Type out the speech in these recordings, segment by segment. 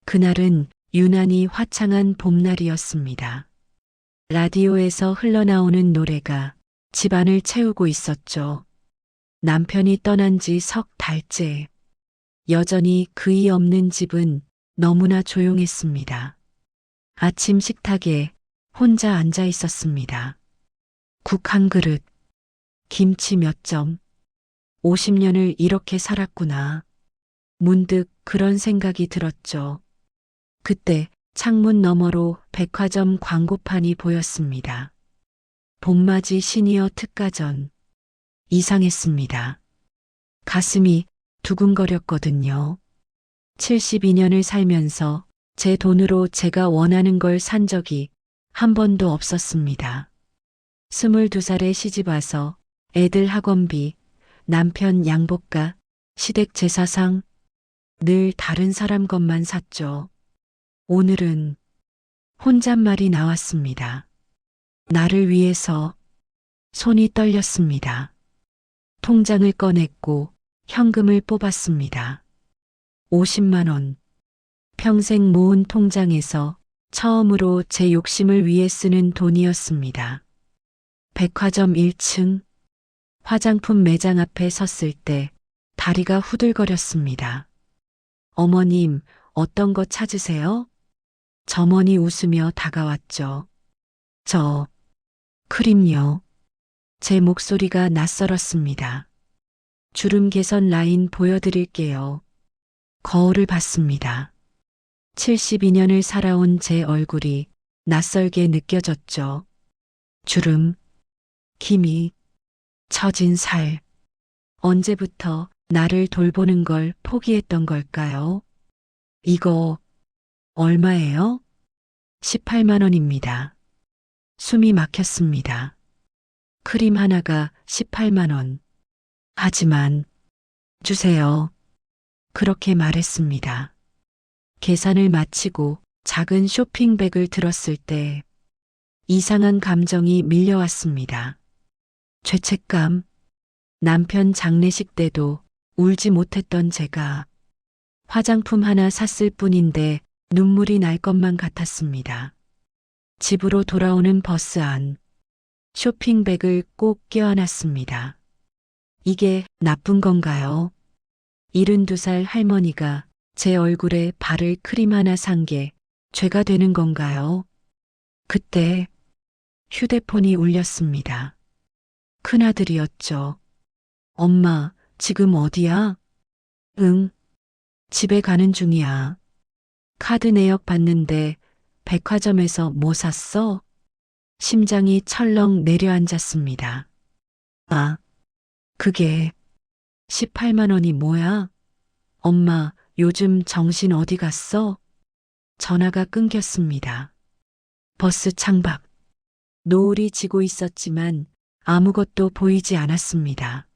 그날은 유난히 화창한 봄날이었습니다. 라디오에서 흘러나오는 노래가 집안을 채우고 있었죠. 남편이 떠난 지 석 달째. 여전히 그이 없는 집은 너무나 조용했습니다. 아침 식탁에 혼자 앉아 있었습니다. 국 한 그릇, 김치 몇 점. 50년을 이렇게 살았구나. 문득 그런 생각이 들었죠. 그때 창문 너머로 백화점 광고판이 보였습니다. 봄맞이 시니어 특가전. 이상했습니다. 가슴이 두근거렸거든요. 72년을 살면서 제 돈으로 제가 원하는 걸 산 적이 한 번도 없었습니다. 22살에 시집 와서 애들 학원비, 남편 양복가, 시댁 제사상, 늘 다른 사람 것만 샀죠. 오늘은 혼잣말이 나왔습니다. 나를 위해서. 손이 떨렸습니다. 통장을 꺼냈고 현금을 뽑았습니다. 50만 원. 평생 모은 통장에서 처음으로 제 욕심을 위해 쓰는 돈이었습니다. 백화점 1층. 화장품 매장 앞에 섰을 때 다리가 후들거렸습니다. 어머님, 어떤 거 찾으세요? 점원이 웃으며 다가왔죠. 저, 크림요. 제 목소리가 낯설었습니다. 주름 개선 라인 보여드릴게요. 거울을 봤습니다. 72년을 살아온 제 얼굴이 낯설게 느껴졌죠. 주름, 기미, 처진 살. 언제부터 나를 돌보는 걸 포기했던 걸까요? 이거 얼마예요? 18만 원입니다. 숨이 막혔습니다. 크림 하나가 18만 원. 하지만 주세요. 그렇게 말했습니다. 계산을 마치고 작은 쇼핑백을 들었을 때 이상한 감정이 밀려왔습니다. 죄책감. 남편 장례식 때도 울지 못했던 제가 화장품 하나 샀을 뿐인데 눈물이 날 것만 같았습니다. 집으로 돌아오는 버스 안, 쇼핑백을 꼭 껴안았습니다. 이게 나쁜 건가요? 72살 할머니가 제 얼굴에 바를 크림 하나 산 게 죄가 되는 건가요? 그때 휴대폰이 울렸습니다. 큰아들이었죠. 엄마, 지금 어디야? 응, 집에 가는 중이야. 카드 내역 봤는데 백화점에서 뭐 샀어? 심장이 철렁 내려앉았습니다. 아, 그게 18만 원이 뭐야? 엄마, 요즘 정신 어디 갔어? 전화가 끊겼습니다. 버스 창밖. 노을이 지고 있었지만 아무것도 보이지 않았습니다.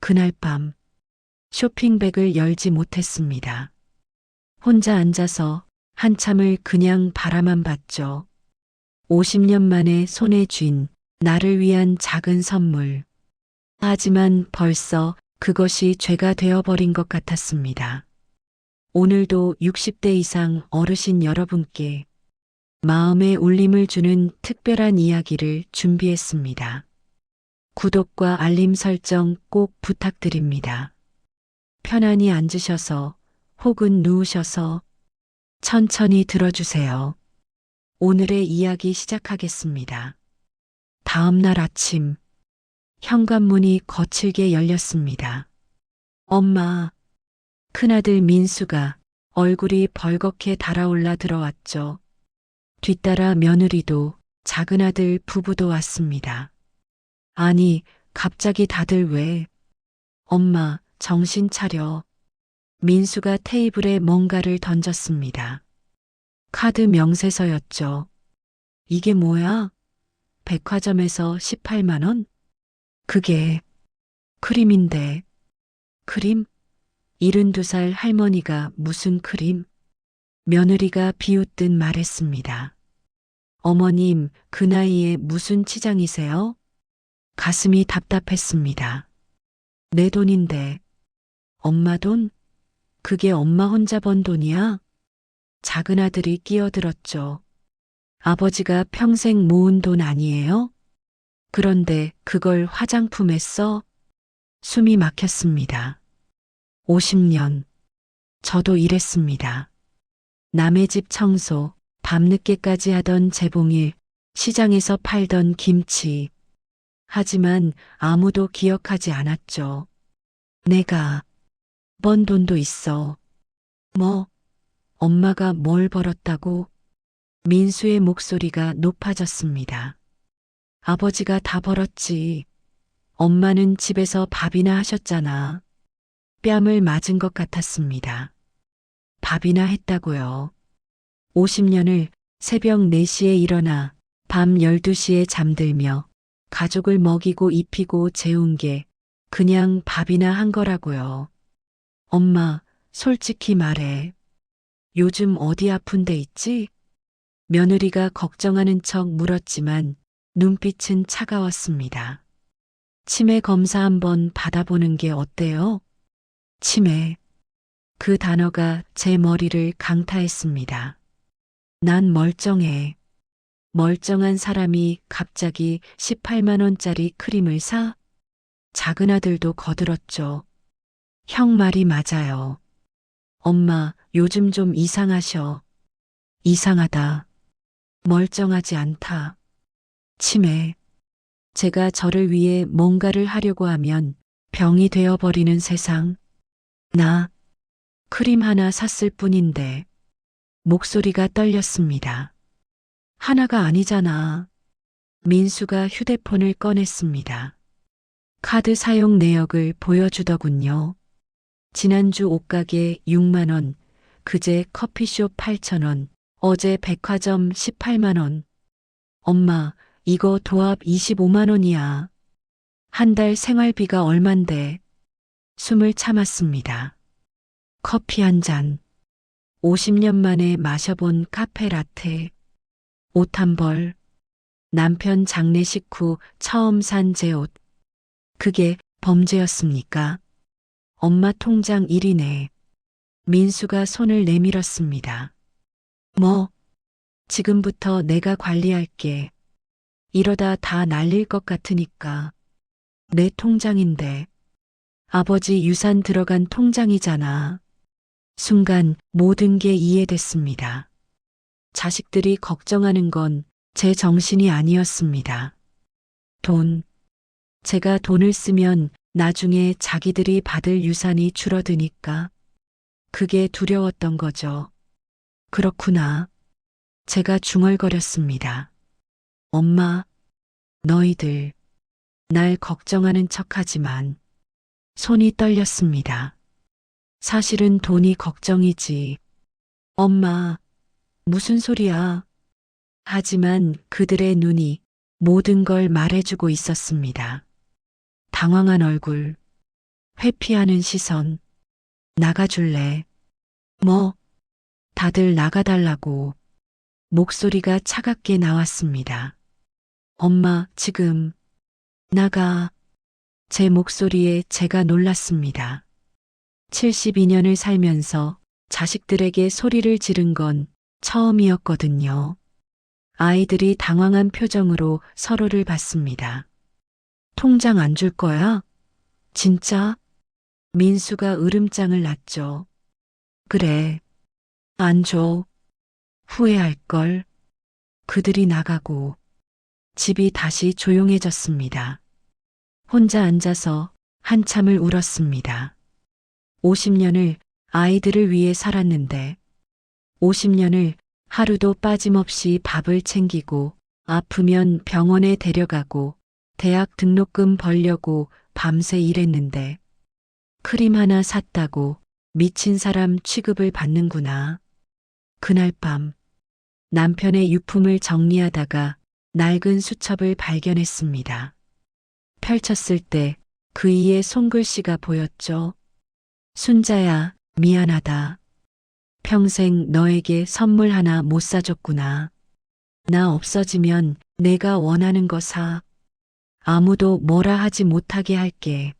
그날 밤 쇼핑백을 열지 못했습니다. 혼자 앉아서 한참을 그냥 바라만 봤죠. 50년 만에 손에 쥔 나를 위한 작은 선물. 하지만 벌써 그것이 죄가 되어버린 것 같았습니다. 오늘도 60대 이상 어르신 여러분께 마음의 울림을 주는 특별한 이야기를 준비했습니다. 구독과 알림 설정 꼭 부탁드립니다. 편안히 앉으셔서 혹은 누우셔서 천천히 들어주세요. 오늘의 이야기 시작하겠습니다. 다음 날 아침, 현관문이 거칠게 열렸습니다. 엄마, 큰아들 민수가 얼굴이 벌겋게 달아올라 들어왔죠. 뒤따라 며느리도 작은아들 부부도 왔습니다. 아니, 갑자기 다들 왜? 엄마, 정신 차려. 민수가 테이블에 뭔가를 던졌습니다. 카드 명세서였죠. 이게 뭐야? 백화점에서 18만 원? 그게 크림인데. 크림? 72살 할머니가 무슨 크림? 며느리가 비웃듯 말했습니다. 어머님, 그 나이에 무슨 치장이세요? 가슴이 답답했습니다. 내 돈인데. 엄마 돈? 그게 엄마 혼자 번 돈이야? 작은 아들이 끼어들었죠. 아버지가 평생 모은 돈 아니에요? 그런데 그걸 화장품에 써? 숨이 막혔습니다. 50년. 저도 일했습니다. 남의 집 청소, 밤늦게까지 하던 재봉일, 시장에서 팔던 김치. 하지만 아무도 기억하지 않았죠. 내가 번 돈도 있어. 뭐, 엄마가 뭘 벌었다고? 민수의 목소리가 높아졌습니다. 아버지가 다 벌었지. 엄마는 집에서 밥이나 하셨잖아. 뺨을 맞은 것 같았습니다. 밥이나 했다고요. 50년을 새벽 4시에 일어나 밤 12시에 잠들며 가족을 먹이고 입히고 재운 게 그냥 밥이나 한 거라고요. 엄마, 솔직히 말해. 요즘 어디 아픈 데 있지? 며느리가 걱정하는 척 물었지만 눈빛은 차가웠습니다. 치매 검사 한번 받아보는 게 어때요? 치매. 그 단어가 제 머리를 강타했습니다. 난 멀쩡해. 멀쩡한 사람이 갑자기 18만 원짜리 크림을 사? 작은 아들도 거들었죠. 형 말이 맞아요. 엄마, 요즘 좀 이상하셔. 이상하다. 멀쩡하지 않다. 치매. 제가 저를 위해 뭔가를 하려고 하면 병이 되어버리는 세상. 나 크림 하나 샀을 뿐인데 목소리가 떨렸습니다. 하나가 아니잖아. 민수가 휴대폰을 꺼냈습니다. 카드 사용 내역을 보여주더군요. 지난주 옷가게 6만 원, 그제 커피숍 8천 원, 어제 백화점 18만 원. 엄마, 이거 도합 25만 원이야. 한 달 생활비가 얼만데. 숨을 참았습니다. 커피 한 잔. 50년 만에 마셔본 카페 라테. 옷 한 벌. 남편 장례식 후 처음 산 제 옷. 그게 범죄였습니까? 엄마 통장 1위네. 민수가 손을 내밀었습니다. 뭐, 지금부터 내가 관리할게. 이러다 다 날릴 것 같으니까. 내 통장인데. 아버지 유산 들어간 통장이잖아. 순간 모든 게 이해됐습니다. 자식들이 걱정하는 건 제 정신이 아니었습니다. 돈. 제가 돈을 쓰면 나중에 자기들이 받을 유산이 줄어드니까. 그게 두려웠던 거죠. 그렇구나. 제가 중얼거렸습니다. 엄마, 너희들, 날 걱정하는 척하지만 손이 떨렸습니다. 사실은 돈이 걱정이지. 엄마, 무슨 소리야? 하지만 그들의 눈이 모든 걸 말해주고 있었습니다. 당황한 얼굴, 회피하는 시선, 나가줄래? 뭐, 다들 나가달라고. 목소리가 차갑게 나왔습니다. 엄마, 지금, 나가. 제 목소리에 제가 놀랐습니다. 72년을 살면서 자식들에게 소리를 지른 건 처음이었거든요. 아이들이 당황한 표정으로 서로를 봤습니다. 통장 안 줄 거야? 진짜? 민수가 으름장을 놨죠. 그래. 안 줘. 후회할걸. 그들이 나가고 집이 다시 조용해졌습니다. 혼자 앉아서 한참을 울었습니다. 50년을 아이들을 위해 살았는데 50년을 하루도 빠짐없이 밥을 챙기고 아프면 병원에 데려가고 대학 등록금 벌려고 밤새 일했는데 크림 하나 샀다고 미친 사람 취급을 받는구나. 그날 밤 남편의 유품을 정리하다가 낡은 수첩을 발견했습니다. 펼쳤을 때 그 위에 손글씨가 보였죠. 순자야, 미안하다. 평생 너에게 선물 하나 못 사줬구나. 나 없어지면 내가 원하는 거 사. 아무도 뭐라 하지 못하게 할게.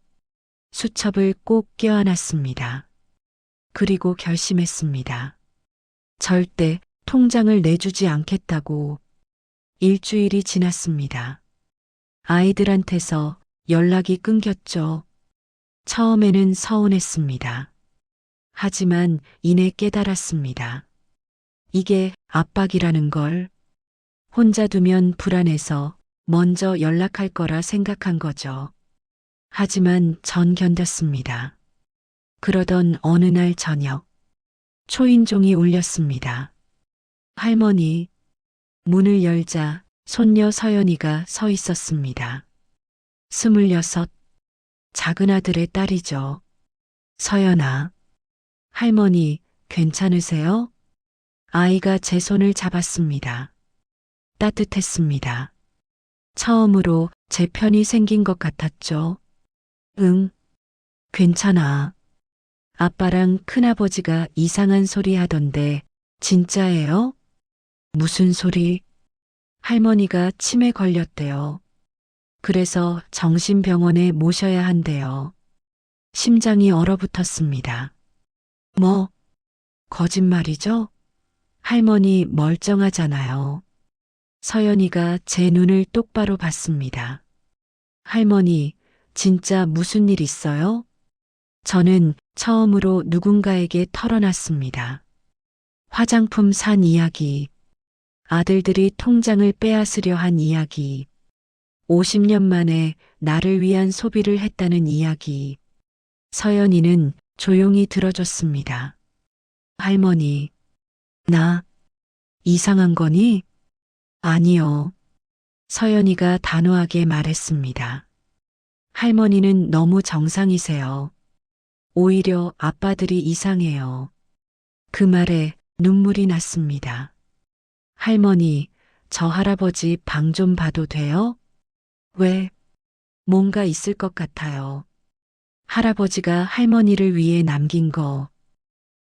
수첩을 꼭 껴안았습니다. 그리고 결심했습니다. 절대 통장을 내주지 않겠다고. 일주일이 지났습니다. 아이들한테서 연락이 끊겼죠. 처음에는 서운했습니다. 하지만 이내 깨달았습니다. 이게 압박이라는 걸. 혼자 두면 불안해서 먼저 연락할 거라 생각한 거죠. 하지만 전 견뎠습니다. 그러던 어느 날 저녁, 초인종이 울렸습니다. 할머니, 문을 열자 손녀 서연이가 서 있었습니다. 26, 작은 아들의 딸이죠. 서연아, 할머니 괜찮으세요? 아이가 제 손을 잡았습니다. 따뜻했습니다. 처음으로 제 편이 생긴 것 같았죠. 응, 괜찮아. 아빠랑 큰아버지가 이상한 소리 하던데 진짜예요? 무슨 소리? 할머니가 치매 걸렸대요. 그래서 정신병원에 모셔야 한대요. 심장이 얼어붙었습니다. 뭐, 거짓말이죠? 할머니 멀쩡하잖아요. 서연이가 제 눈을 똑바로 봤습니다. 할머니, 진짜 무슨 일 있어요? 저는 처음으로 누군가에게 털어놨습니다. 화장품 산 이야기, 아들들이 통장을 빼앗으려 한 이야기, 50년 만에 나를 위한 소비를 했다는 이야기. 서연이는 조용히 들어줬습니다. 할머니, 나 이상한 거니? 아니요. 서연이가 단호하게 말했습니다. 할머니는 너무 정상이세요. 오히려 아빠들이 이상해요. 그 말에 눈물이 났습니다. 할머니, 저 할아버지 방 좀 봐도 돼요? 왜? 뭔가 있을 것 같아요. 할아버지가 할머니를 위해 남긴 거.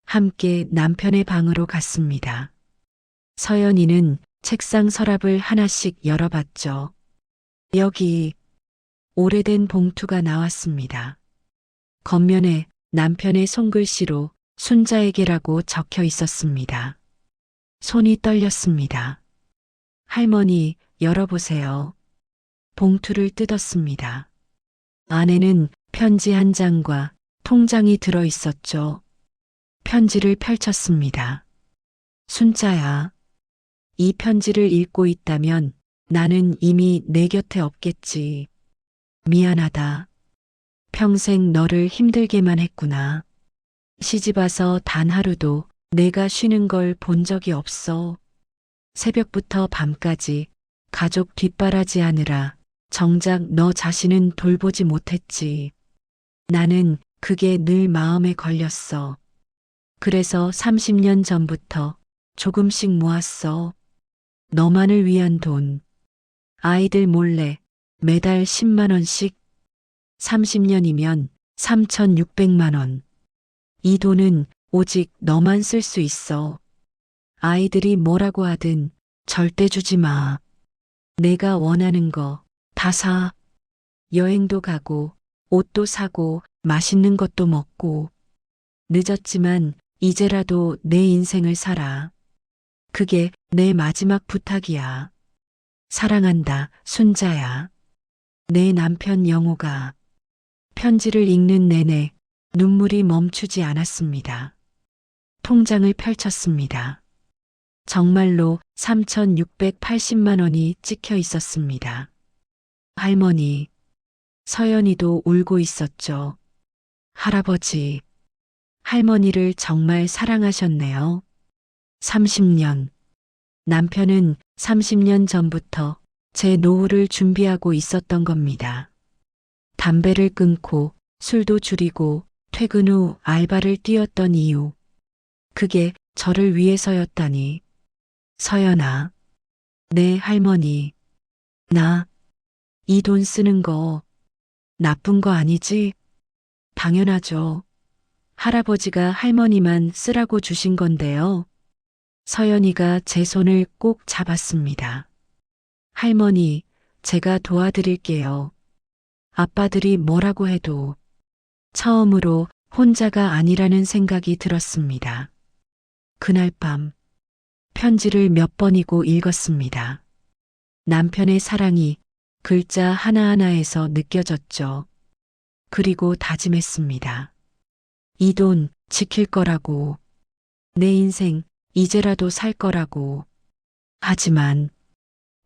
함께 남편의 방으로 갔습니다. 서연이는 책상 서랍을 하나씩 열어봤죠. 여기 오래된 봉투가 나왔습니다. 겉면에 남편의 손글씨로 순자에게라고 적혀 있었습니다. 손이 떨렸습니다. 할머니, 열어보세요. 봉투를 뜯었습니다. 안에는 편지 한 장과 통장이 들어 있었죠. 편지를 펼쳤습니다. 순자야, 이 편지를 읽고 있다면 나는 이미 내 곁에 없겠지. 미안하다. 평생 너를 힘들게만 했구나. 시집와서 단 하루도 내가 쉬는 걸 본 적이 없어. 새벽부터 밤까지 가족 뒷바라지 하느라 정작 너 자신은 돌보지 못했지. 나는 그게 늘 마음에 걸렸어. 그래서 30년 전부터 조금씩 모았어. 너만을 위한 돈. 아이들 몰래 매달 10만 원씩. 30년이면 3,600만 원. 이 돈은 오직 너만 쓸 수 있어. 아이들이 뭐라고 하든 절대 주지 마. 내가 원하는 거 다 사. 여행도 가고, 옷도 사고, 맛있는 것도 먹고. 늦었지만 이제라도 내 인생을 살아. 그게 내 마지막 부탁이야. 사랑한다, 순자야. 내 남편 영호가. 편지를 읽는 내내 눈물이 멈추지 않았습니다. 통장을 펼쳤습니다. 정말로 3,680만 원이 찍혀 있었습니다. 할머니, 서연이도 울고 있었죠. 할아버지, 할머니를 정말 사랑하셨네요. 30년. 남편은 30년 전부터 제 노후를 준비하고 있었던 겁니다. 담배를 끊고 술도 줄이고 퇴근 후 알바를 뛰었던 이유. 그게 저를 위해서였다니. 서연아, 내 할머니, 나 이 돈 쓰는 거 나쁜 거 아니지? 당연하죠. 할아버지가 할머니만 쓰라고 주신 건데요. 서연이가 제 손을 꼭 잡았습니다. 할머니, 제가 도와드릴게요. 아빠들이 뭐라고 해도 처음으로 혼자가 아니라는 생각이 들었습니다. 그날 밤 편지를 몇 번이고 읽었습니다. 남편의 사랑이 글자 하나하나에서 느껴졌죠. 그리고 다짐했습니다. 이 돈 지킬 거라고. 내 인생 이제라도 살 거라고. 하지만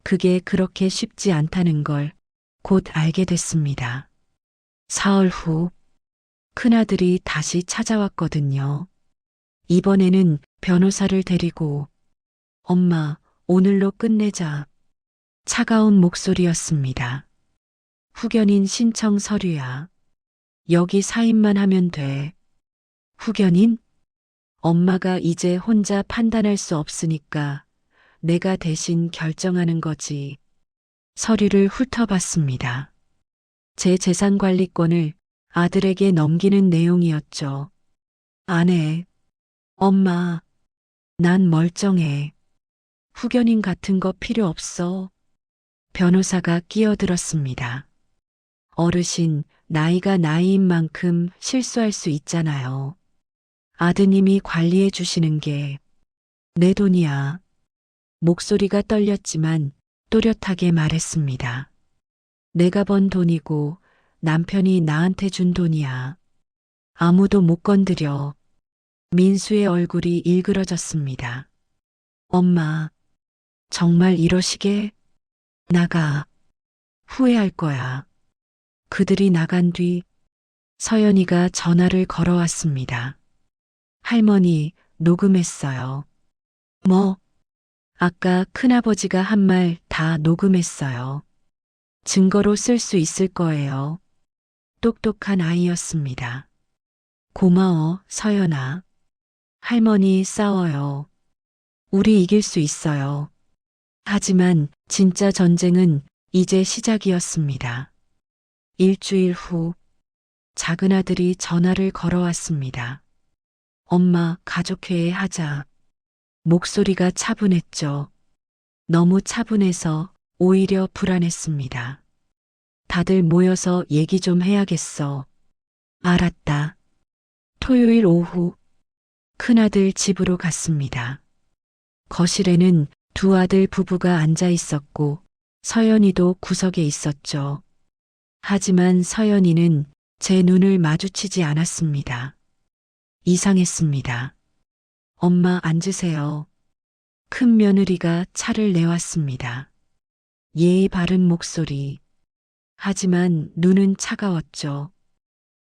그게 그렇게 쉽지 않다는 걸 곧 알게 됐습니다. 사흘 후 큰아들이 다시 찾아왔거든요. 이번에는 변호사를 데리고 엄마, 오늘로 끝내자. 차가운 목소리였습니다. 후견인 신청 서류야. 여기 사인만 하면 돼. 후견인? 엄마가 이제 혼자 판단할 수 없으니까 내가 대신 결정하는 거지. 서류를 훑어봤습니다. 제 재산 관리권을 아들에게 넘기는 내용이었죠. 아내, 엄마, 난 멀쩡해. 후견인 같은 거 필요 없어. 변호사가 끼어들었습니다. 어르신, 나이가 나이인 만큼 실수할 수 있잖아요. 아드님이 관리해 주시는 게 내 돈이야. 목소리가 떨렸지만 또렷하게 말했습니다. 내가 번 돈이고 남편이 나한테 준 돈이야. 아무도 못 건드려. 민수의 얼굴이 일그러졌습니다. 엄마, 정말 이러시게? 나가. 후회할 거야. 그들이 나간 뒤 서연이가 전화를 걸어왔습니다. 할머니, 녹음했어요. 뭐? 아까 큰아버지가 한 말 다 녹음했어요. 증거로 쓸 수 있을 거예요. 똑똑한 아이였습니다. 고마워, 서연아. 할머니 싸워요. 우리 이길 수 있어요. 하지만 진짜 전쟁은 이제 시작이었습니다. 일주일 후 작은 아들이 전화를 걸어왔습니다. 엄마, 가족회의 하자. 목소리가 차분했죠. 너무 차분해서 오히려 불안했습니다. 다들 모여서 얘기 좀 해야겠어. 알았다. 토요일 오후 큰아들 집으로 갔습니다. 거실에는 두 아들 부부가 앉아 있었고 서연이도 구석에 있었죠. 하지만 서연이는 제 눈을 마주치지 않았습니다. 이상했습니다. 엄마 앉으세요. 큰 며느리가 차를 내왔습니다. 예의 바른 목소리. 하지만 눈은 차가웠죠.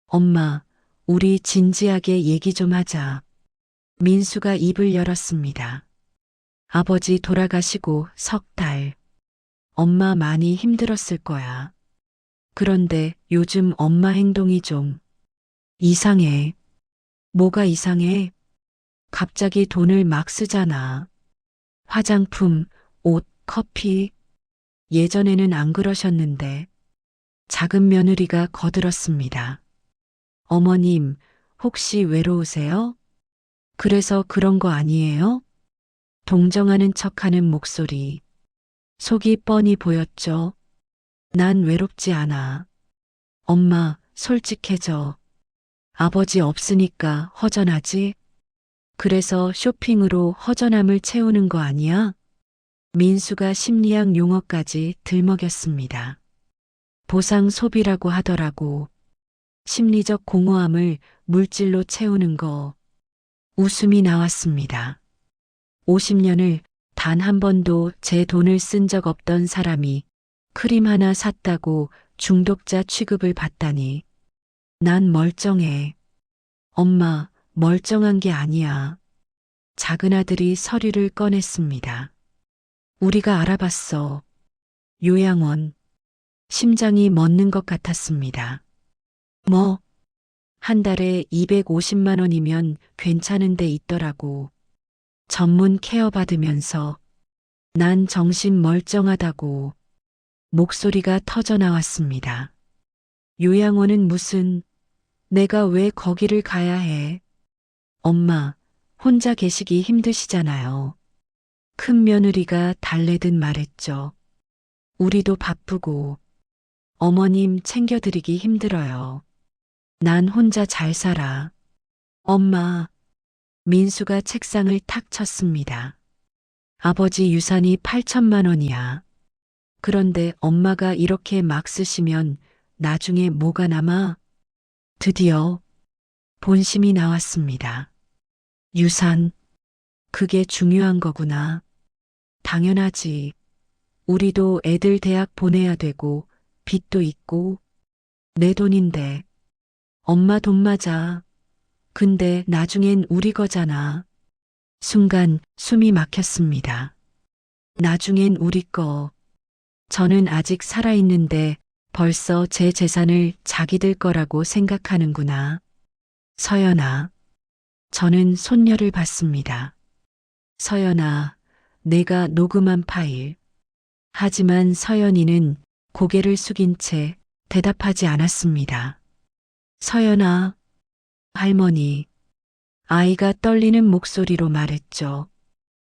엄마, 우리 진지하게 얘기 좀 하자. 민수가 입을 열었습니다. 아버지 돌아가시고 석 달. 엄마 많이 힘들었을 거야. 그런데 요즘 엄마 행동이 좀 이상해. 뭐가 이상해? 갑자기 돈을 막 쓰잖아. 화장품, 옷, 커피. 예전에는 안 그러셨는데. 작은 며느리가 거들었습니다. 어머님, 혹시 외로우세요? 그래서 그런 거 아니에요? 동정하는 척하는 목소리. 속이 뻔히 보였죠. 난 외롭지 않아. 엄마, 솔직해져. 아버지 없으니까 허전하지? 그래서 쇼핑으로 허전함을 채우는 거 아니야? 민수가 심리학 용어까지 들먹였습니다. 보상 소비라고 하더라고. 심리적 공허함을 물질로 채우는 거. 웃음이 나왔습니다. 50년을 단 한 번도 제 돈을 쓴 적 없던 사람이 크림 하나 샀다고 중독자 취급을 받다니. 난 멀쩡해. 엄마, 멀쩡한 게 아니야. 작은 아들이 서류를 꺼냈습니다. 우리가 알아봤어. 요양원. 심장이 멎는 것 같았습니다. 뭐? 한 달에 250만 원이면 괜찮은 데 있더라고. 전문 케어 받으면서 난 정신 멀쩡하다고. 목소리가 터져 나왔습니다. 요양원은 무슨, 내가 왜 거기를 가야 해? 엄마, 혼자 계시기 힘드시잖아요. 큰 며느리가 달래듯 말했죠. 우리도 바쁘고 어머님 챙겨드리기 힘들어요. 난 혼자 잘 살아. 엄마, 민수가 책상을 탁 쳤습니다. 아버지 유산이 8천만 원이야. 그런데 엄마가 이렇게 막 쓰시면 나중에 뭐가 남아? 드디어 본심이 나왔습니다. 유산, 그게 중요한 거구나. 당연하지. 우리도 애들 대학 보내야 되고, 빚도 있고, 내 돈인데. 엄마 돈 맞아. 근데 나중엔 우리 거잖아. 순간 숨이 막혔습니다. 나중엔 우리 거. 저는 아직 살아있는데 벌써 제 재산을 자기들 거라고 생각하는구나. 서연아. 저는 손녀를 봤습니다. 서연아, 내가 녹음한 파일. 하지만 서연이는 고개를 숙인 채 대답하지 않았습니다. 서연아, 할머니. 아이가 떨리는 목소리로 말했죠.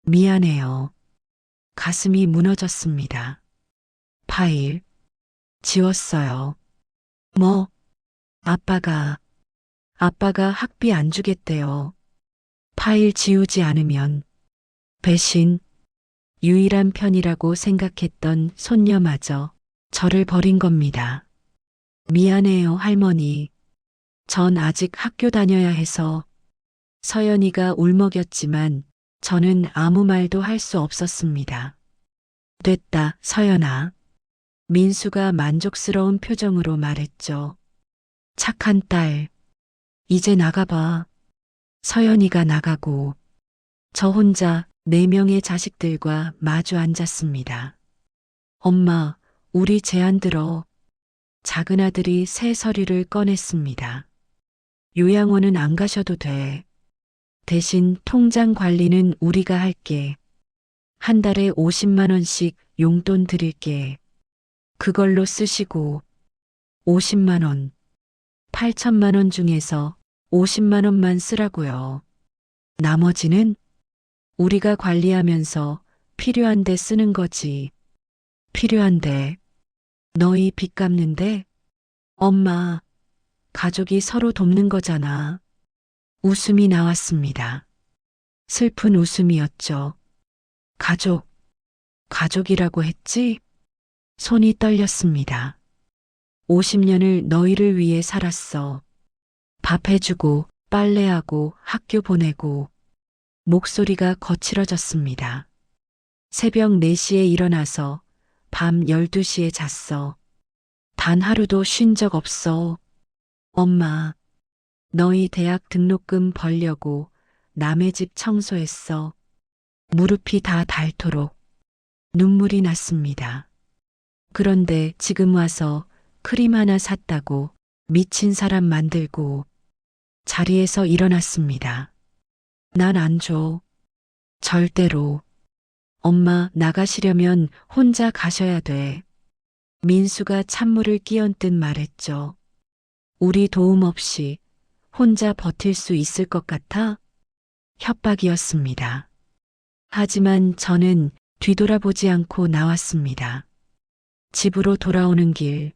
미안해요. 가슴이 무너졌습니다. 파일, 지웠어요. 뭐, 아빠가 학비 안 주겠대요. 파일 지우지 않으면 배신, 유일한 편이라고 생각했던 손녀마저 저를 버린 겁니다. 미안해요, 할머니. 전 아직 학교 다녀야 해서. 서연이가 울먹였지만 저는 아무 말도 할 수 없었습니다. 됐다, 서연아. 민수가 만족스러운 표정으로 말했죠. 착한 딸. 이제 나가봐. 서연이가 나가고 저 혼자 4명의 자식들과 마주 앉았습니다. 엄마, 우리 제안 들어. 작은 아들이 새 서류를 꺼냈습니다. 요양원은 안 가셔도 돼. 대신 통장 관리는 우리가 할게. 한 달에 50만 원씩 용돈 드릴게. 그걸로 쓰시고 50만 원, 8천만 원 중에서 50만 원만 쓰라고요. 나머지는 우리가 관리하면서 필요한데 쓰는 거지. 필요한데. 너희 빚 갚는데? 엄마, 가족이 서로 돕는 거잖아. 웃음이 나왔습니다. 슬픈 웃음이었죠. 가족이라고 했지? 손이 떨렸습니다. 50년을 너희를 위해 살았어. 밥 해주고, 빨래하고, 학교 보내고. 목소리가 거칠어졌습니다. 새벽 4시에 일어나서 밤 12시에 잤어. 단 하루도 쉰 적 없어. 엄마, 너희 대학 등록금 벌려고 남의 집 청소했어. 무릎이 다 닳도록. 눈물이 났습니다. 그런데 지금 와서 크림 하나 샀다고 미친 사람 만들고 자리에서 일어났습니다. 난 안 줘. 절대로. 엄마 나가시려면 혼자 가셔야 돼. 민수가 찬물을 끼얹듯 말했죠. 우리 도움 없이 혼자 버틸 수 있을 것 같아? 협박이었습니다. 하지만 저는 뒤돌아보지 않고 나왔습니다. 집으로 돌아오는 길,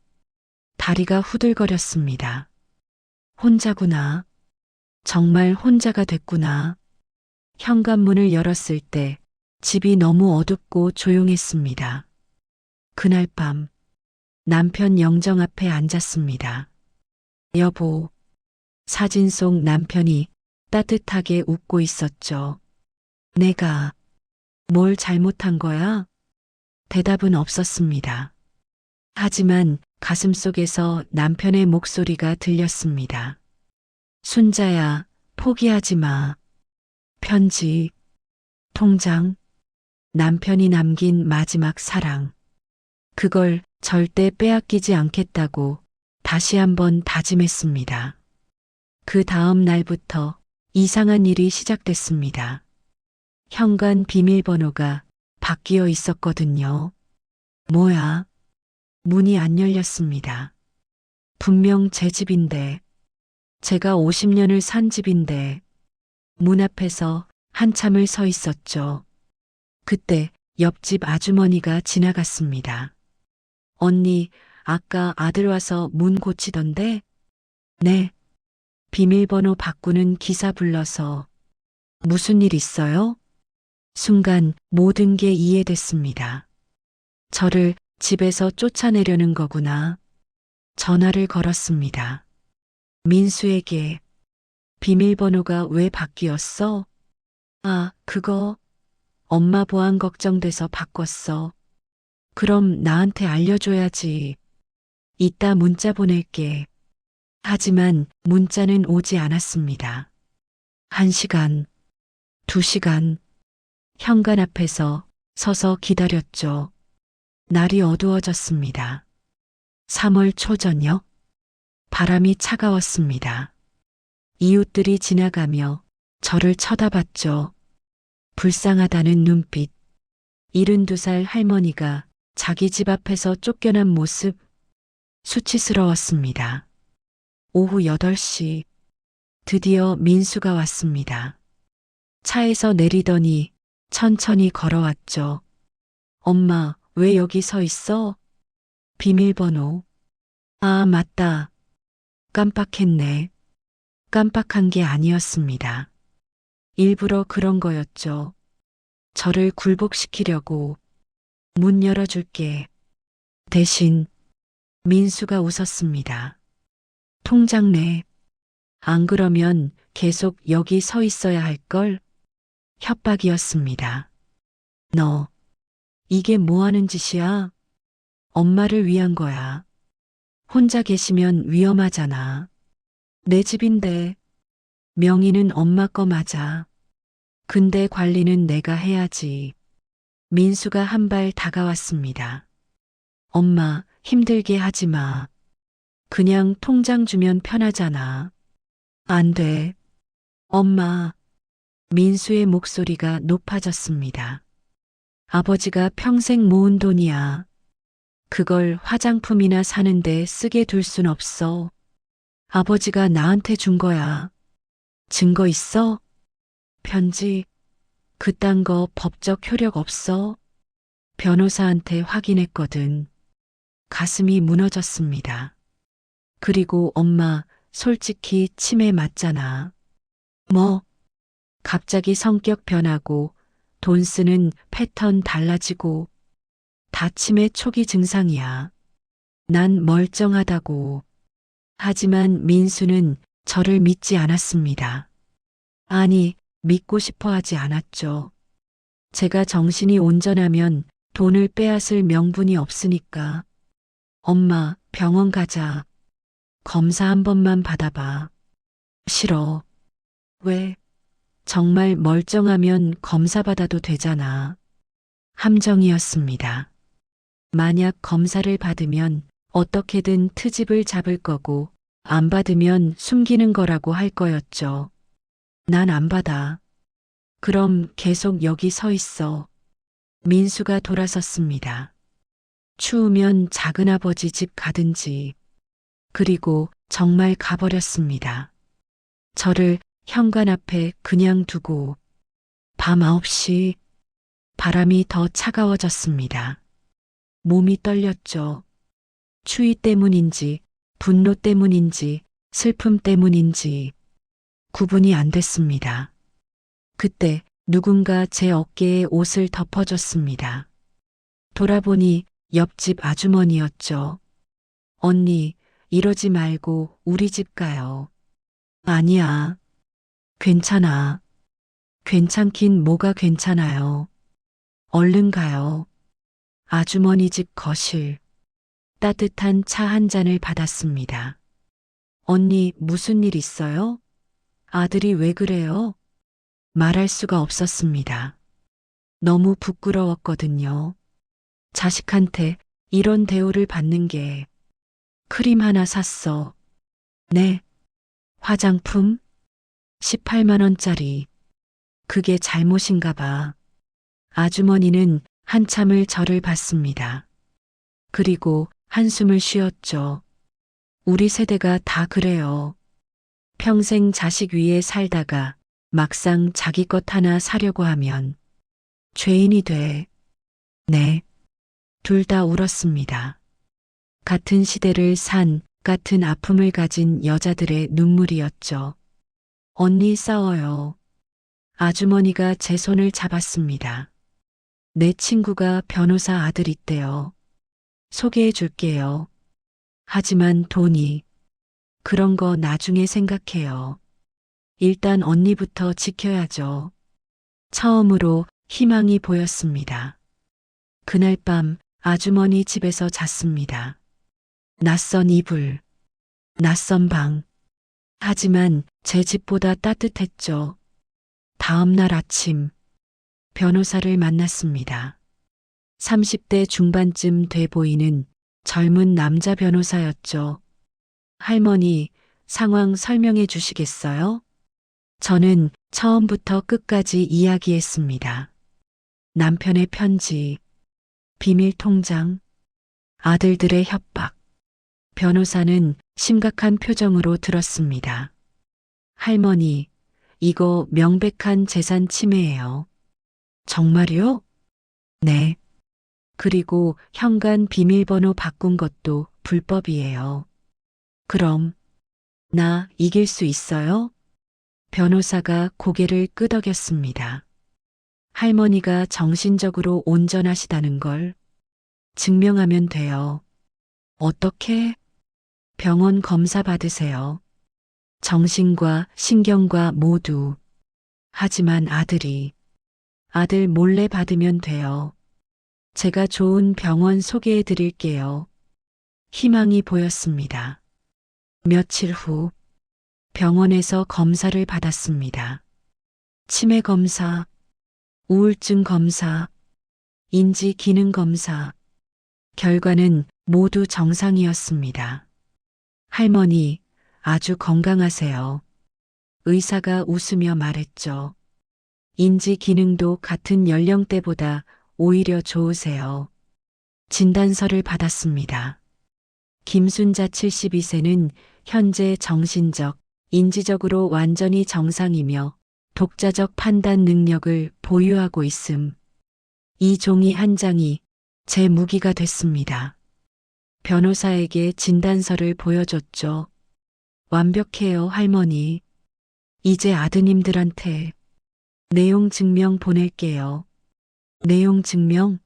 다리가 후들거렸습니다. 혼자구나. 정말 혼자가 됐구나. 현관문을 열었을 때 집이 너무 어둡고 조용했습니다. 그날 밤 남편 영정 앞에 앉았습니다. 여보, 사진 속 남편이 따뜻하게 웃고 있었죠. 내가 뭘 잘못한 거야? 대답은 없었습니다. 하지만 가슴속에서 남편의 목소리가 들렸습니다. 순자야, 포기하지 마. 편지, 통장, 남편이 남긴 마지막 사랑. 그걸 절대 빼앗기지 않겠다고 다시 한번 다짐했습니다. 그 다음 날부터 이상한 일이 시작됐습니다. 현관 비밀번호가 바뀌어 있었거든요. 뭐야? 문이 안 열렸습니다. 분명 제 집인데, 제가 50년을 산 집인데, 문 앞에서 한참을 서 있었죠. 그때 옆집 아주머니가 지나갔습니다. 언니, 아까 아들 와서 문 고치던데? 네. 비밀번호 바꾸는 기사 불러서. 무슨 일 있어요? 순간 모든 게 이해됐습니다. 저를 집에서 쫓아내려는 거구나. 전화를 걸었습니다. 민수에게. 비밀번호가 왜 바뀌었어? 아, 그거 엄마 보안 걱정돼서 바꿨어. 그럼 나한테 알려줘야지. 이따 문자 보낼게. 하지만 문자는 오지 않았습니다. 1시간, 2시간, 현관 앞에서 서서 기다렸죠. 날이 어두워졌습니다. 3월 초저녁, 바람이 차가웠습니다. 이웃들이 지나가며 저를 쳐다봤죠. 불쌍하다는 눈빛. 72살 할머니가 자기 집 앞에서 쫓겨난 모습, 수치스러웠습니다. 오후 8시, 드디어 민수가 왔습니다. 차에서 내리더니 천천히 걸어왔죠. 엄마, 왜 여기 서 있어? 비밀번호. 아, 맞다. 깜빡했네. 깜빡한 게 아니었습니다. 일부러 그런 거였죠. 저를 굴복시키려고. 문 열어줄게. 대신 민수가 웃었습니다. 통장 내. 안 그러면 계속 여기 서 있어야 할 걸. 협박이었습니다. 너, 이게 뭐 하는 짓이야? 엄마를 위한 거야. 혼자 계시면 위험하잖아. 내 집인데. 명의는 엄마 거 맞아. 근데 관리는 내가 해야지. 민수가 한 발 다가왔습니다. 엄마, 힘들게 하지 마. 그냥 통장 주면 편하잖아. 안 돼. 엄마. 민수의 목소리가 높아졌습니다. 아버지가 평생 모은 돈이야. 그걸 화장품이나 사는데 쓰게 둘 순 없어. 아버지가 나한테 준 거야. 증거 있어? 편지. 그딴 거 법적 효력 없어? 변호사한테 확인했거든. 가슴이 무너졌습니다. 그리고 엄마, 솔직히 치매 맞잖아. 뭐? 갑자기 성격 변하고 돈 쓰는 패턴 달라지고 다 치매 초기 증상이야. 난 멀쩡하다고. 하지만 민수는 저를 믿지 않았습니다. 아니, 믿고 싶어 하지 않았죠. 제가 정신이 온전하면 돈을 빼앗을 명분이 없으니까. 엄마, 병원 가자. 검사 한 번만 받아봐. 싫어. 왜? 정말 멀쩡하면 검사 받아도 되잖아. 함정이었습니다. 만약 검사를 받으면 어떻게든 트집을 잡을 거고 안 받으면 숨기는 거라고 할 거였죠. 난 안 받아. 그럼 계속 여기 서 있어. 민수가 돌아섰습니다. 추우면 작은아버지 집 가든지. 그리고 정말 가버렸습니다. 저를 현관 앞에 그냥 두고 밤 9시 바람이 더 차가워졌습니다. 몸이 떨렸죠. 추위 때문인지 분노 때문인지 슬픔 때문인지 구분이 안 됐습니다. 그때 누군가 제 어깨에 옷을 덮어줬습니다. 돌아보니 옆집 아주머니였죠. 언니, 이러지 말고 우리 집 가요. 아니야. 괜찮아. 괜찮긴 뭐가 괜찮아요. 얼른 가요. 아주머니 집 거실. 따뜻한 차 한 잔을 받았습니다. 언니, 무슨 일 있어요? 아들이 왜 그래요? 말할 수가 없었습니다. 너무 부끄러웠거든요. 자식한테 이런 대우를 받는 게. 크림 하나 샀어. 네. 화장품? 18만 원짜리. 그게 잘못인가 봐. 아주머니는 한참을 저를 봤습니다. 그리고 한숨을 쉬었죠. 우리 세대가 다 그래요. 평생 자식 위에 살다가 막상 자기 것 하나 사려고 하면 죄인이 돼. 네. 둘 다 울었습니다. 같은 시대를 산 같은 아픔을 가진 여자들의 눈물이었죠. 언니 싸워요. 아주머니가 제 손을 잡았습니다. 내 친구가 변호사 아들 있대요. 소개해 줄게요. 하지만 돈이, 그런 거 나중에 생각해요. 일단 언니부터 지켜야죠. 처음으로 희망이 보였습니다. 그날 밤 아주머니 집에서 잤습니다. 낯선 이불, 낯선 방. 하지만 제 집보다 따뜻했죠. 다음 날 아침, 변호사를 만났습니다. 30대 중반쯤 돼 보이는 젊은 남자 변호사였죠. 할머니, 상황 설명해 주시겠어요? 저는 처음부터 끝까지 이야기했습니다. 남편의 편지, 비밀 통장, 아들들의 협박. 변호사는 심각한 표정으로 들었습니다. 할머니, 이거 명백한 재산 침해예요. 정말요? 네. 그리고 현관 비밀번호 바꾼 것도 불법이에요. 그럼 나 이길 수 있어요? 변호사가 고개를 끄덕였습니다. 할머니가 정신적으로 온전하시다는 걸 증명하면 돼요. 어떻게? 병원 검사 받으세요. 정신과 신경과 모두. 하지만 아들 몰래 받으면 돼요. 제가 좋은 병원 소개해 드릴게요. 희망이 보였습니다. 며칠 후 병원에서 검사를 받았습니다. 치매 검사, 우울증 검사, 인지 기능 검사. 결과는 모두 정상이었습니다. 할머니, 아주 건강하세요. 의사가 웃으며 말했죠. 인지 기능도 같은 연령대보다 오히려 좋으세요. 진단서를 받았습니다. 김순자 72세는 현재 정신적, 인지적으로 완전히 정상이며 독자적 판단 능력을 보유하고 있음. 이 종이 한 장이 제 무기가 됐습니다. 변호사에게 진단서를 보여줬죠. 완벽해요, 할머니. 이제 아드님들한테 내용 증명 보낼게요. 내용 증명?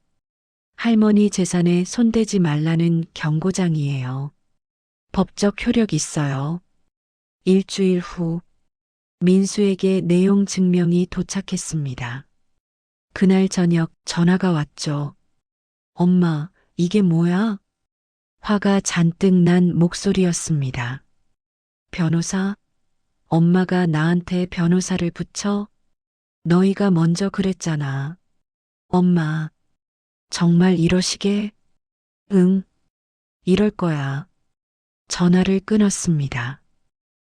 할머니 재산에 손대지 말라는 경고장이에요. 법적 효력 있어요. 일주일 후 민수에게 내용 증명이 도착했습니다. 그날 저녁 전화가 왔죠. 엄마, 이게 뭐야? 화가 잔뜩 난 목소리였습니다. 변호사? 엄마가 나한테 변호사를 붙여? 너희가 먼저 그랬잖아. 엄마, 정말 이러시게? 응, 이럴 거야. 전화를 끊었습니다.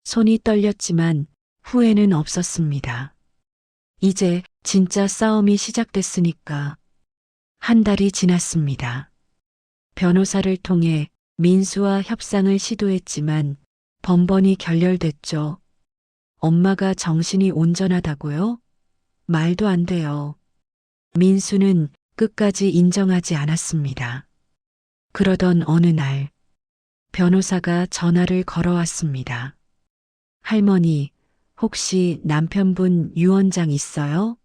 손이 떨렸지만 후회는 없었습니다. 이제 진짜 싸움이 시작됐으니까. 한 달이 지났습니다. 변호사를 통해 민수와 협상을 시도했지만 번번이 결렬됐죠. 엄마가 정신이 온전하다고요? 말도 안 돼요. 민수는 끝까지 인정하지 않았습니다. 그러던 어느 날 변호사가 전화를 걸어왔습니다. 할머니, 혹시 남편분 유언장 있어요?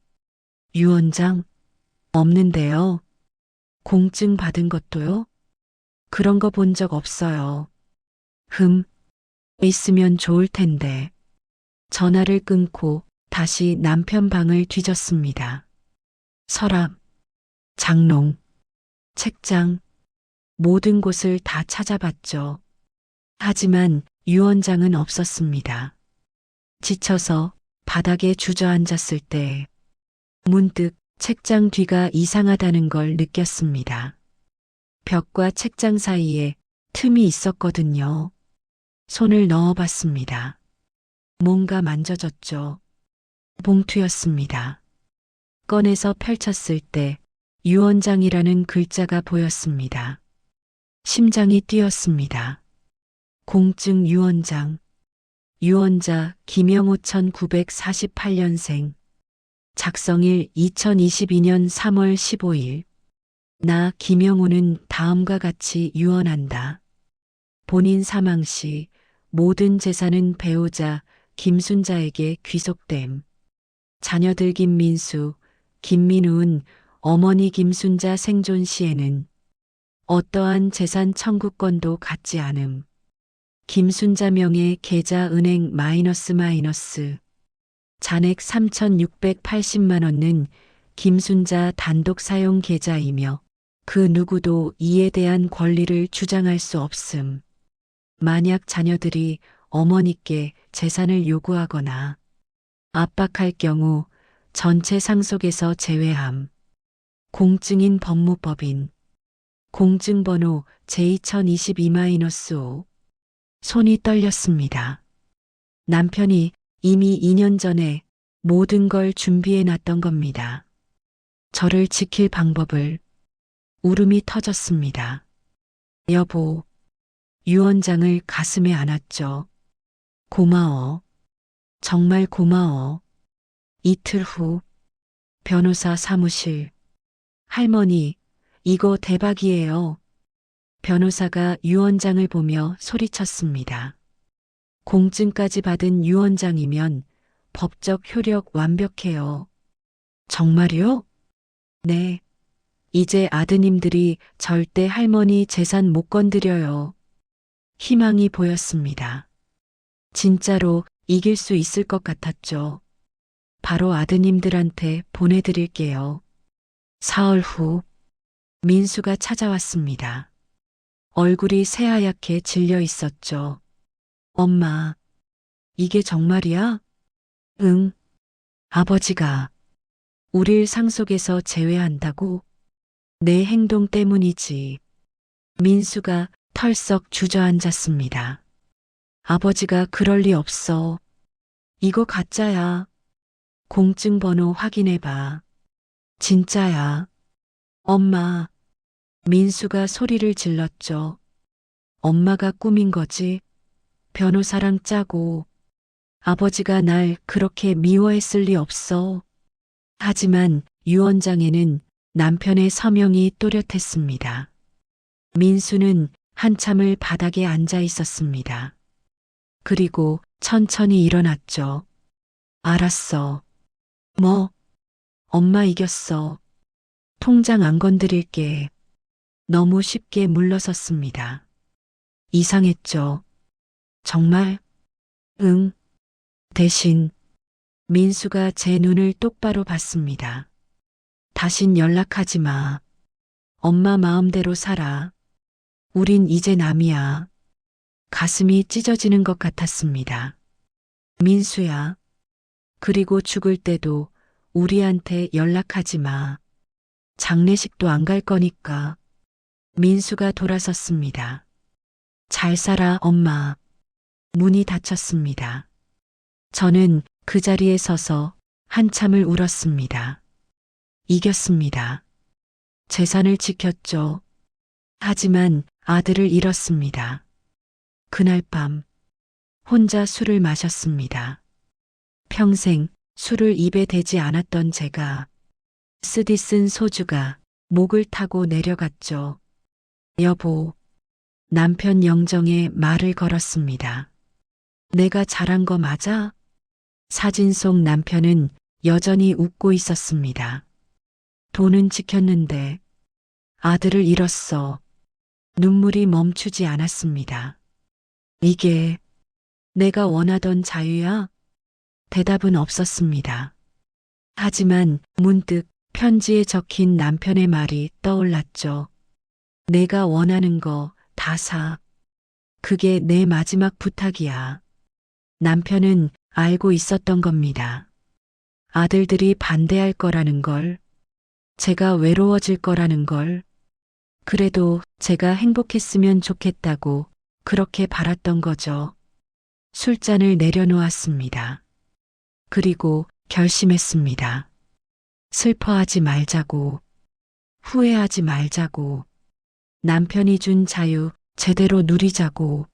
유언장? 없는데요. 공증 받은 것도요? 그런 거 본 적 없어요. 있으면 좋을 텐데. 전화를 끊고 다시 남편 방을 뒤졌습니다. 서랍, 장롱, 책장, 모든 곳을 다 찾아봤죠. 하지만 유언장은 없었습니다. 지쳐서 바닥에 주저앉았을 때 문득 책장 뒤가 이상하다는 걸 느꼈습니다. 벽과 책장 사이에 틈이 있었거든요. 손을 넣어봤습니다. 뭔가 만져졌죠. 봉투였습니다. 꺼내서 펼쳤을 때 유언장이라는 글자가 보였습니다. 심장이 뛰었습니다. 공증 유언장. 유언자 김영호 1948년생. 작성일 2022년 3월 15일. 나 김영호는 다음과 같이 유언한다. 본인 사망 시 모든 재산은 배우자 김순자에게 귀속됨. 자녀들 김민수, 김민우은 어머니 김순자 생존 시에는 어떠한 재산 청구권도 갖지 않음. 김순자 명의 계좌 은행 마이너스 잔액 3,680만 원은 김순자 단독 사용 계좌이며 그 누구도 이에 대한 권리를 주장할 수 없음. 만약 자녀들이 어머니께 재산을 요구하거나 압박할 경우 전체 상속에서 제외함. 공증인 법무법인 공증번호 J2022-5 손이 떨렸습니다. 남편이 이미 2년 전에 모든 걸 준비해 놨던 겁니다. 저를 지킬 방법을. 울음이 터졌습니다. 여보, 유언장을 가슴에 안았죠. 고마워. 정말 고마워. 이틀 후 변호사 사무실. 할머니, 이거 대박이에요. 변호사가 유언장을 보며 소리쳤습니다. 공증까지 받은 유언장이면 법적 효력 완벽해요. 정말요? 네. 이제 아드님들이 절대 할머니 재산 못 건드려요. 희망이 보였습니다. 진짜로 이길 수 있을 것 같았죠. 바로 아드님들한테 보내드릴게요. 사흘 후 민수가 찾아왔습니다. 얼굴이 새하얗게 질려 있었죠. 엄마, 이게 정말이야? 응. 아버지가 우릴 상속에서 제외한다고? 내 행동 때문이지. 민수가 털썩 주저앉았습니다. 아버지가 그럴 리 없어. 이거 가짜야. 공증번호 확인해봐. 진짜야. 엄마. 민수가 소리를 질렀죠. 엄마가 꾸민 거지. 변호사랑 짜고. 아버지가 날 그렇게 미워했을 리 없어. 하지만 유언장에는 남편의 서명이 또렷했습니다. 민수는 한참을 바닥에 앉아 있었습니다. 그리고 천천히 일어났죠. 알았어. 뭐? 엄마 이겼어. 통장 안 건드릴게. 너무 쉽게 물러섰습니다. 이상했죠. 정말? 응. 대신 민수가 제 눈을 똑바로 봤습니다. 다신 연락하지 마. 엄마 마음대로 살아. 우린 이제 남이야. 가슴이 찢어지는 것 같았습니다. 민수야. 그리고 죽을 때도 우리한테 연락하지 마. 장례식도 안 갈 거니까. 민수가 돌아섰습니다. 잘 살아, 엄마. 문이 닫혔습니다. 저는 그 자리에 서서 한참을 울었습니다. 이겼습니다. 재산을 지켰죠. 하지만 아들을 잃었습니다. 그날 밤 혼자 술을 마셨습니다. 평생 술을 입에 대지 않았던 제가 쓰디 쓴 소주가 목을 타고 내려갔죠. 여보, 남편 영정에 말을 걸었습니다. 내가 잘한 거 맞아? 사진 속 남편은 여전히 웃고 있었습니다. 돈은 지켰는데 아들을 잃었어. 눈물이 멈추지 않았습니다. 이게 내가 원하던 자유야? 대답은 없었습니다. 하지만 문득 편지에 적힌 남편의 말이 떠올랐죠. 내가 원하는 거 다 사. 그게 내 마지막 부탁이야. 남편은 알고 있었던 겁니다. 아들들이 반대할 거라는 걸, 제가 외로워질 거라는 걸, 그래도 제가 행복했으면 좋겠다고 그렇게 바랐던 거죠. 술잔을 내려놓았습니다. 그리고 결심했습니다. 슬퍼하지 말자고, 후회하지 말자고, 남편이 준 자유 제대로 누리자고.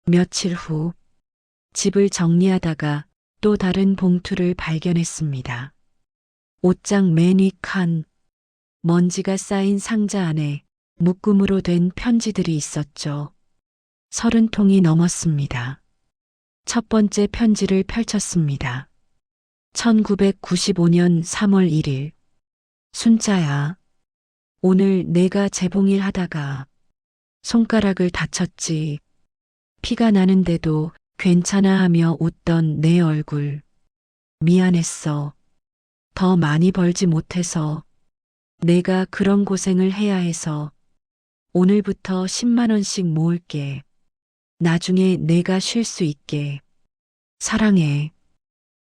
며칠 후 집을 정리하다가 또 다른 봉투를 발견했습니다. 옷장 맨 위 칸, 먼지가 쌓인 상자 안에 묶음으로 된 편지들이 있었죠. 30통이 넘었습니다. 첫 번째 편지를 펼쳤습니다. 1995년 3월 1일. 순자야, 오늘 내가 재봉일 하다가 손가락을 다쳤지. 피가 나는데도 괜찮아 하며 웃던 내 얼굴. 미안했어. 더 많이 벌지 못해서. 내가 그런 고생을 해야 해서. 오늘부터 10만 원씩 모을게. 나중에 내가 쉴 수 있게. 사랑해.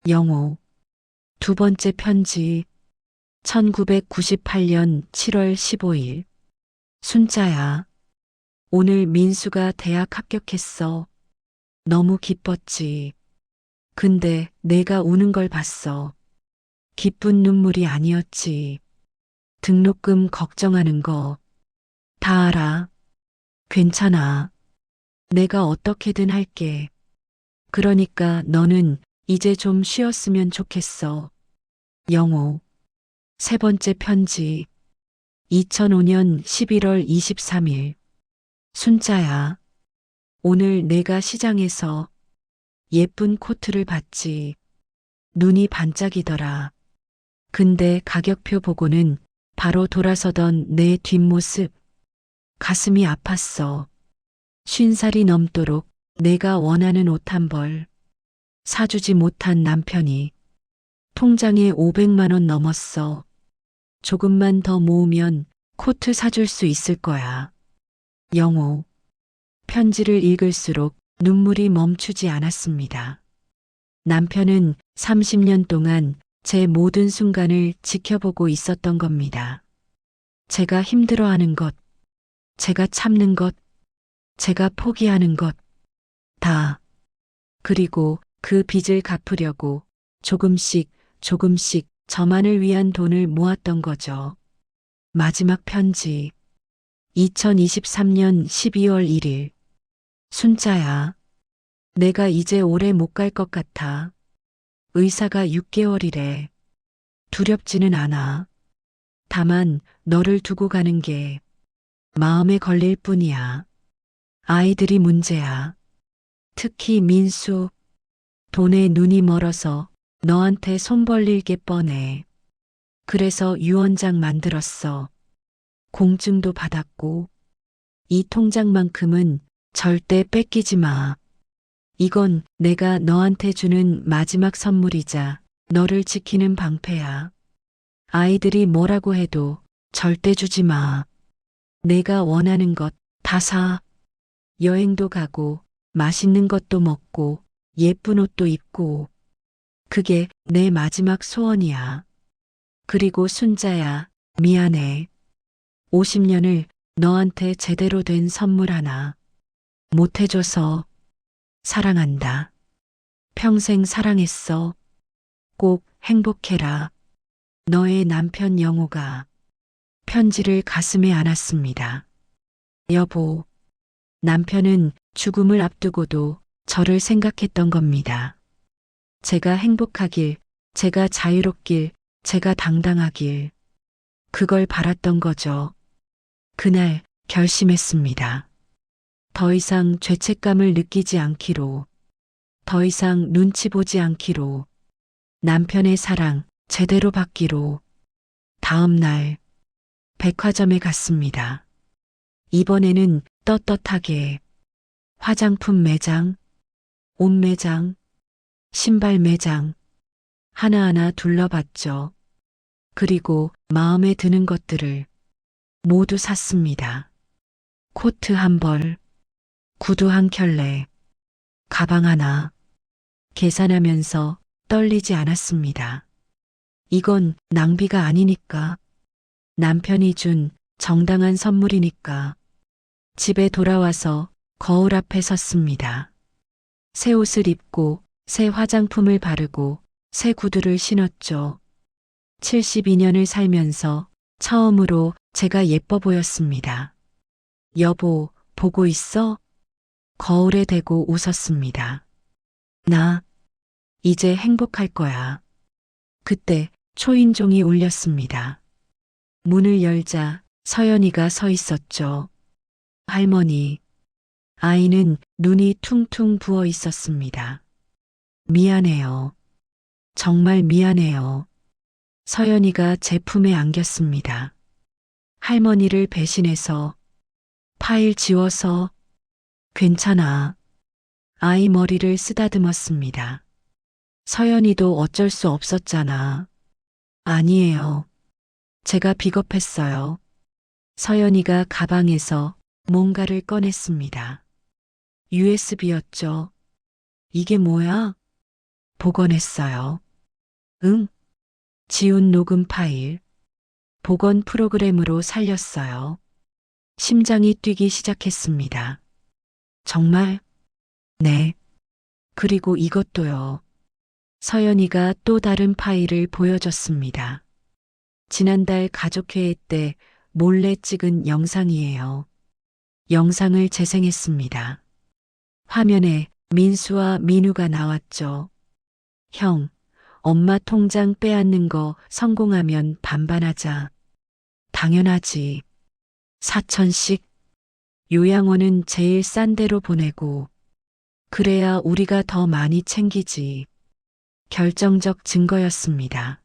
영호. 두 번째 편지. 1998년 7월 15일. 순자야. 오늘 민수가 대학 합격했어. 너무 기뻤지. 근데 내가 우는 걸 봤어. 기쁜 눈물이 아니었지. 등록금 걱정하는 거. 다 알아. 괜찮아. 내가 어떻게든 할게. 그러니까 너는 이제 좀 쉬었으면 좋겠어. 영호. 세 번째 편지. 2005년 11월 23일. 순자야. 오늘 내가 시장에서 예쁜 코트를 봤지. 눈이 반짝이더라. 근데 가격표 보고는 바로 돌아서던 내 뒷모습. 가슴이 아팠어. 50살이 넘도록 내가 원하는 옷 한 벌 사주지 못한 남편이 통장에 500만 원 넘었어. 조금만 더 모으면 코트 사줄 수 있을 거야. 영호. 편지를 읽을수록 눈물이 멈추지 않았습니다. 남편은 30년 동안 제 모든 순간을 지켜보고 있었던 겁니다. 제가 힘들어하는 것, 제가 참는 것, 제가 포기하는 것, 다. 그리고 그 빚을 갚으려고 조금씩 조금씩 저만을 위한 돈을 모았던 거죠. 마지막 편지. 2023년 12월 1일. 순자야. 내가 이제 오래 못 갈 것 같아. 의사가 6개월이래. 두렵지는 않아. 다만 너를 두고 가는 게 마음에 걸릴 뿐이야. 아이들이 문제야. 특히 민수. 돈에 눈이 멀어서 너한테 손 벌릴 게 뻔해. 그래서 유언장 만들었어. 공증도 받았고. 이 통장만큼은 절대 뺏기지 마. 이건 내가 너한테 주는 마지막 선물이자 너를 지키는 방패야. 아이들이 뭐라고 해도 절대 주지 마. 내가 원하는 것 다 사. 여행도 가고 맛있는 것도 먹고 예쁜 옷도 입고. 그게 내 마지막 소원이야. 그리고 순자야, 미안해. 50년을 너한테 제대로 된 선물 하나 못 해줘서. 사랑한다. 평생 사랑했어. 꼭 행복해라. 너의 남편 영호가. 편지를 가슴에 안았습니다. 여보. 남편은 죽음을 앞두고도 저를 생각했던 겁니다. 제가 행복하길, 제가 자유롭길, 제가 당당하길. 그걸 바랐던 거죠. 그날 결심했습니다. 더 이상 죄책감을 느끼지 않기로. 더 이상 눈치 보지 않기로. 남편의 사랑 제대로 받기로. 다음 날 백화점에 갔습니다. 이번에는 떳떳하게 화장품 매장, 옷 매장, 신발 매장 하나하나 둘러봤죠. 그리고 마음에 드는 것들을 모두 샀습니다. 코트 한 벌, 구두 한 켤레, 가방 하나. 계산하면서 떨리지 않았습니다. 이건 낭비가 아니니까. 남편이 준 정당한 선물이니까. 집에 돌아와서 거울 앞에 섰습니다. 새 옷을 입고 새 화장품을 바르고 새 구두를 신었죠. 72년을 살면서 처음으로 제가 예뻐 보였습니다. 여보, 보고 있어? 거울에 대고 웃었습니다. 나 이제 행복할 거야. 그때 초인종이 울렸습니다. 문을 열자 서연이가 서 있었죠. 할머니. 아이는 눈이 퉁퉁 부어 있었습니다. 미안해요. 정말 미안해요. 서연이가 제 품에 안겼습니다. 할머니를 배신해서 파일 지워서 괜찮아. 아이 머리를 쓰다듬었습니다. 서연이도 어쩔 수 없었잖아. 아니에요. 제가 비겁했어요. 서연이가 가방에서 뭔가를 꺼냈습니다. USB였죠. 이게 뭐야? 복원했어요. 응? 지운 녹음 파일. 복원 프로그램으로 살렸어요. 심장이 뛰기 시작했습니다. 정말? 네. 그리고 이것도요. 서연이가 또 다른 파일을 보여줬습니다. 지난달 가족회의 때 몰래 찍은 영상이에요. 영상을 재생했습니다. 화면에 민수와 민우가 나왔죠. 형, 엄마 통장 빼앗는 거 성공하면 반반하자. 당연하지. 4천씩. 요양원은 제일 싼 데로 보내고, 그래야 우리가 더 많이 챙기지. 결정적 증거였습니다.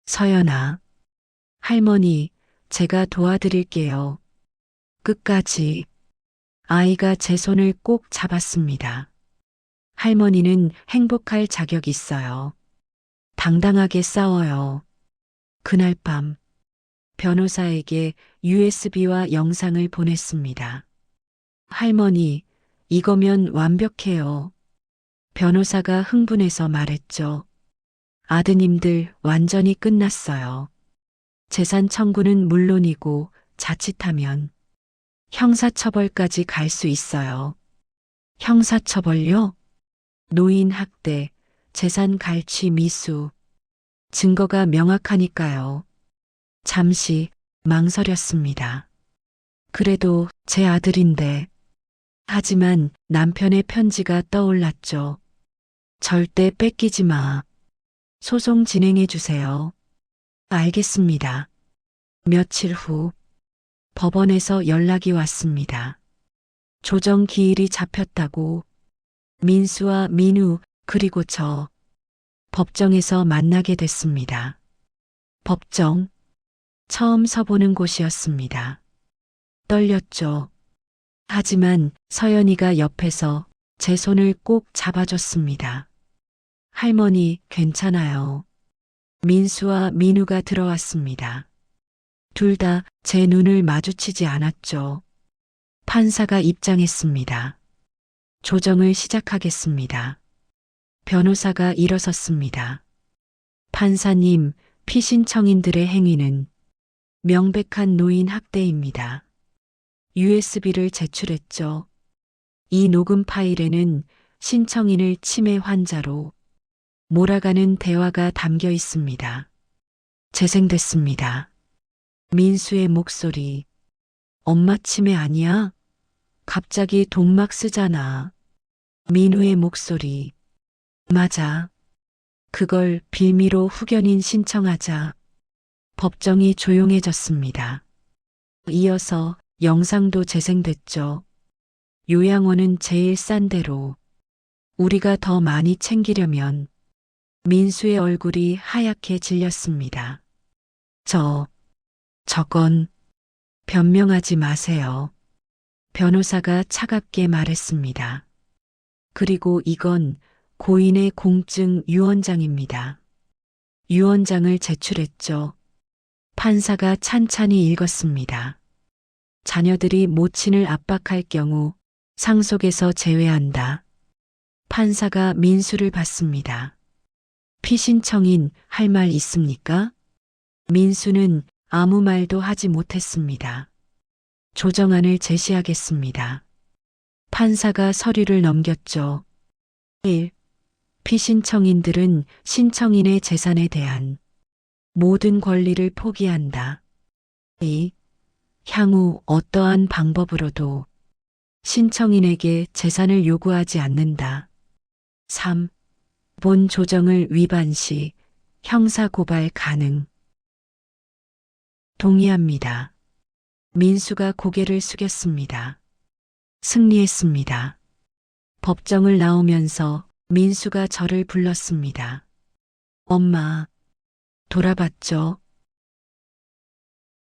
서연아, 할머니, 제가 도와드릴게요. 끝까지. 아이가 제 손을 꼭 잡았습니다. 할머니는 행복할 자격 있어요. 당당하게 싸워요. 그날 밤, 변호사에게 USB와 영상을 보냈습니다. 할머니, 이거면 완벽해요. 변호사가 흥분해서 말했죠. 아드님들 완전히 끝났어요. 재산 청구는 물론이고 자칫하면 형사처벌까지 갈 수 있어요. 형사처벌요? 노인 학대, 재산 갈취 미수. 증거가 명확하니까요. 잠시 망설였습니다. 그래도 제 아들인데. 하지만 남편의 편지가 떠올랐죠. 절대 뺏기지 마. 소송 진행해 주세요. 알겠습니다. 며칠 후 법원에서 연락이 왔습니다. 조정 기일이 잡혔다고. 민수와 민우 그리고 저 법정에서 만나게 됐습니다. 법정, 처음 서보는 곳이었습니다. 떨렸죠. 하지만 서연이가 옆에서 제 손을 꼭 잡아줬습니다. 할머니, 괜찮아요. 민수와 민우가 들어왔습니다. 둘 다 제 눈을 마주치지 않았죠. 판사가 입장했습니다. 조정을 시작하겠습니다. 변호사가 일어섰습니다. 판사님, 피신청인들의 행위는 명백한 노인 학대입니다. USB를 제출했죠. 이 녹음 파일에는 신청인을 치매 환자로 몰아가는 대화가 담겨 있습니다. 재생됐습니다. 민수의 목소리. 엄마 치매 아니야? 갑자기 독막 쓰잖아. 민우의 목소리. 맞아. 그걸 빌미로 후견인 신청하자. 법정이 조용해졌습니다. 이어서 영상도 재생됐죠. 요양원은 제일 싼 데로. 우리가 더 많이 챙기려면 민수의 얼굴이 하얗게 질렸습니다. 저건 변명하지 마세요. 변호사가 차갑게 말했습니다. 그리고 이건 고인의 공증 유언장입니다. 유언장을 제출했죠. 판사가 찬찬히 읽었습니다. 자녀들이 모친을 압박할 경우 상속에서 제외한다. 판사가 민수를 받습니다. 피신청인 할 말 있습니까? 민수는 아무 말도 하지 못했습니다. 조정안을 제시하겠습니다. 판사가 서류를 넘겼죠. 1. 피신청인들은 신청인의 재산에 대한 모든 권리를 포기한다. 2. 향후 어떠한 방법으로도 신청인에게 재산을 요구하지 않는다. 3. 본 조정을 위반 시 형사고발 가능. 동의합니다. 민수가 고개를 숙였습니다. 승리했습니다. 법정을 나오면서 민수가 저를 불렀습니다. 엄마, 돌아봤죠?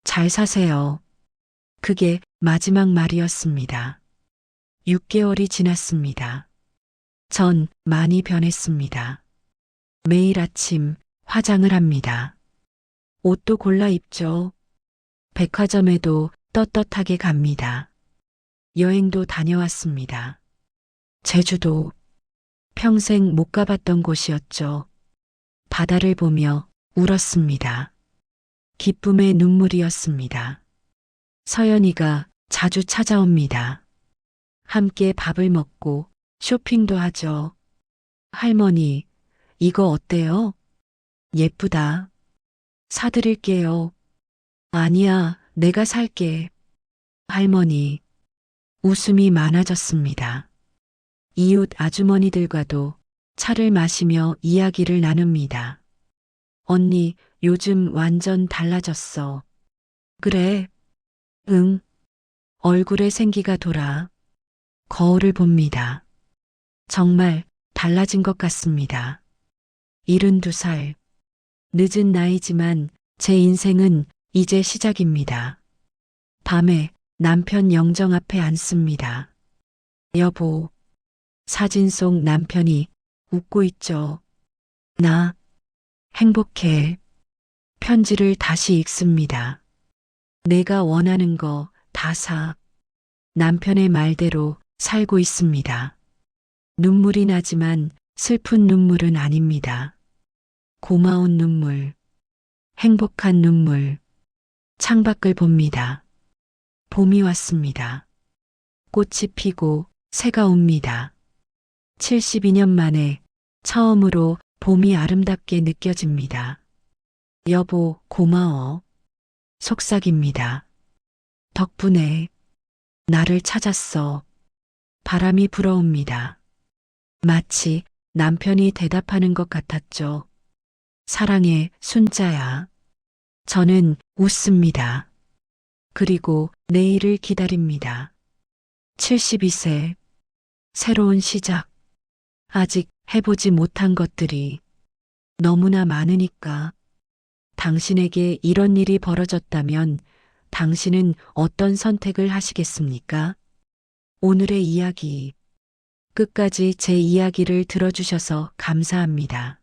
잘 사세요. 그게 마지막 말이었습니다. 6개월이 지났습니다. 전 많이 변했습니다. 매일 아침 화장을 합니다. 옷도 골라 입죠. 백화점에도 떳떳하게 갑니다. 여행도 다녀왔습니다. 제주도 평생 못 가봤던 곳이었죠. 바다를 보며 울었습니다. 기쁨의 눈물이었습니다. 서연이가 자주 찾아옵니다. 함께 밥을 먹고 쇼핑도 하죠. 할머니, 이거 어때요? 예쁘다. 사드릴게요. 아니야, 내가 살게. 할머니, 웃음이 많아졌습니다. 이웃 아주머니들과도 차를 마시며 이야기를 나눕니다. 언니, 요즘 완전 달라졌어. 그래? 응. 얼굴에 생기가 돌아. 거울을 봅니다. 정말 달라진 것 같습니다. 72살. 늦은 나이지만 제 인생은 이제 시작입니다. 밤에 남편 영정 앞에 앉습니다. 여보, 사진 속 남편이 웃고 있죠. 나 행복해. 편지를 다시 읽습니다. 내가 원하는 거 다 사. 남편의 말대로 살고 있습니다. 눈물이 나지만 슬픈 눈물은 아닙니다. 고마운 눈물, 행복한 눈물. 창밖을 봅니다. 봄이 왔습니다. 꽃이 피고 새가 옵니다. 72년 만에 처음으로 봄이 아름답게 느껴집니다. 여보, 고마워. 속삭입니다. 덕분에 나를 찾았어. 바람이 불어옵니다. 마치 남편이 대답하는 것 같았죠. 사랑해, 순자야. 저는 웃습니다. 그리고 내일을 기다립니다. 72세. 새로운 시작. 아직 해보지 못한 것들이 너무나 많으니까. 당신에게 이런 일이 벌어졌다면 당신은 어떤 선택을 하시겠습니까? 오늘의 이야기. 끝까지 제 이야기를 들어주셔서 감사합니다.